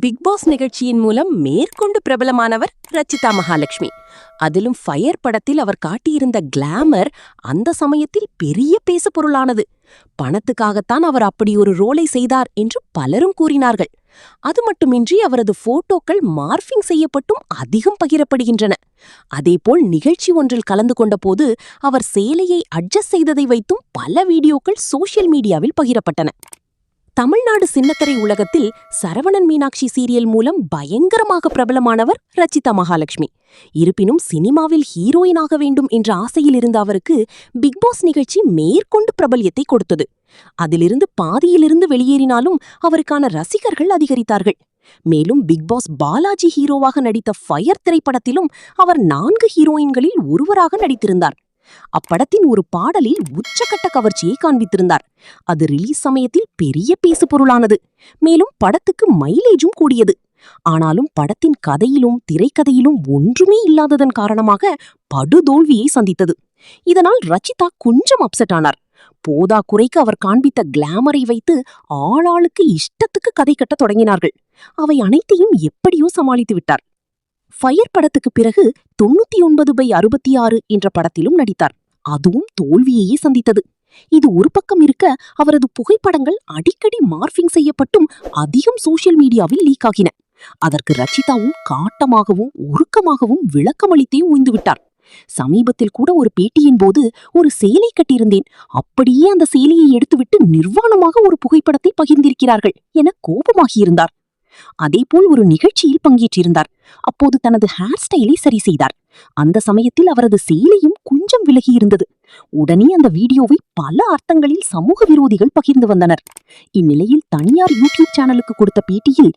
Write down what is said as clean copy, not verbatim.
Big pass நிகழ்ச்சியின் மூலம் மேற்கொண்டு பிரபலமானவர் ரச்சிதா மகாலட்சுமி. அதிலும் ஃபயர் படத்தில் அவர் காட்டியிருந்த கிளாமர் அந்த சமயத்தில் பெரிய பேசு பொருளானது. பணத்துக்காகத்தான் அவர் அப்படி ஒரு ரோலை செய்தார் என்று பலரும் கூறினார்கள். அது மட்டுமின்றி அவரது போட்டோக்கள் மார்பிங் செய்யப்பட்டும் அதிகம் பகிரப்படுகின்றன. அதேபோல் நிகழ்ச்சி ஒன்றில் கலந்து கொண்டபோது அவர் சேலையை அட்ஜஸ்ட் செய்ததை வைத்தும் பல வீடியோக்கள் சோஷியல் மீடியாவில் பகிரப்பட்டன. தமிழ்நாடு சின்னத்திரை உலகத்தில் சரவணன் மீனாட்சி சீரியல் மூலம் பயங்கரமாக பிரபலமானவர் ரச்சிதா மகாலட்சுமி. இருப்பினும் சினிமாவில் ஹீரோயினாக வேண்டும் என்ற ஆசையில் இருந்த அவருக்கு பிக்பாஸ் நிகழ்ச்சி மேற்கொண்டு பிரபல்யத்தை கொடுத்தது. அதிலிருந்து பாதியிலிருந்து வெளியேறினாலும் அவருக்கான ரசிகர்கள் அதிகரித்தார்கள். மேலும் பிக்பாஸ் பாலாஜி ஹீரோவாக நடித்த ஃபயர் திரைப்படத்திலும் அவர் 4 ஹீரோயின்களில் ஒருவராக நடித்திருந்தார். அப்படத்தின் ஒரு பாடலில் உச்சக்கட்ட கவர்ச்சியை காண்பித்திருந்தார். அது ரிலீஸ் சமயத்தில் பெரிய பேசு பொருளானது. மேலும் படத்துக்கு மைலேஜும் கூடியது. ஆனாலும் படத்தின் கதையிலும் திரைக்கதையிலும் ஒன்றுமே இல்லாததன் காரணமாக படுதோல்வியை சந்தித்தது. இதனால் ரச்சிதா கொஞ்சம் அப்செட் ஆனார். போதா குறைக்கு அவர் காண்பித்த கிளாமரை வைத்து ஆளாளுக்கு இஷ்டத்துக்கு கதை கட்ட தொடங்கினார்கள். அவை அனைத்தையும் எப்படியோ சமாளித்து விட்டார். ஃபயர் படத்துக்கு பிறகு 99/66 என்ற படத்திலும் நடித்தார். அதுவும் தோல்வியையே சந்தித்தது. இது ஒரு பக்கம் இருக்க, அவரது புகைப்படங்கள் அடிக்கடி மார்பிங் செய்யப்பட்டும் அதிகம் சோஷியல் மீடியாவில் லீக் ஆகின. அதற்கு ரச்சிதாவும் காட்டமாகவும் உருக்கமாகவும் விளக்கமளித்தே உய்ந்துவிட்டார். சமீபத்தில் கூட ஒரு பேட்டியின் போது ஒரு சேலை கட்டியிருந்தேன், அப்படியே அந்த சேலையை எடுத்துவிட்டு நிர்வாணமாக ஒரு புகைப்படத்தை பகிர்ந்திருக்கிறார்கள் என கோபமாகியிருந்தார். அதேபோல் ஒரு நிகழ்ச்சியில் பங்கேற்றிருந்தார். அப்போது தனது ஹேர் ஸ்டைலை சரி செய்தார். அந்த சமயத்தில் அவரது சேலையும் கொஞ்சம் விலகியிருந்தது. உடனே அந்த வீடியோவை பல அர்த்தங்களில் சமூக விரோதிகள் பகிர்ந்து வந்தனர். இந்நிலையில் தனியார் யூடியூப் சேனலுக்கு கொடுத்த பேட்டியில்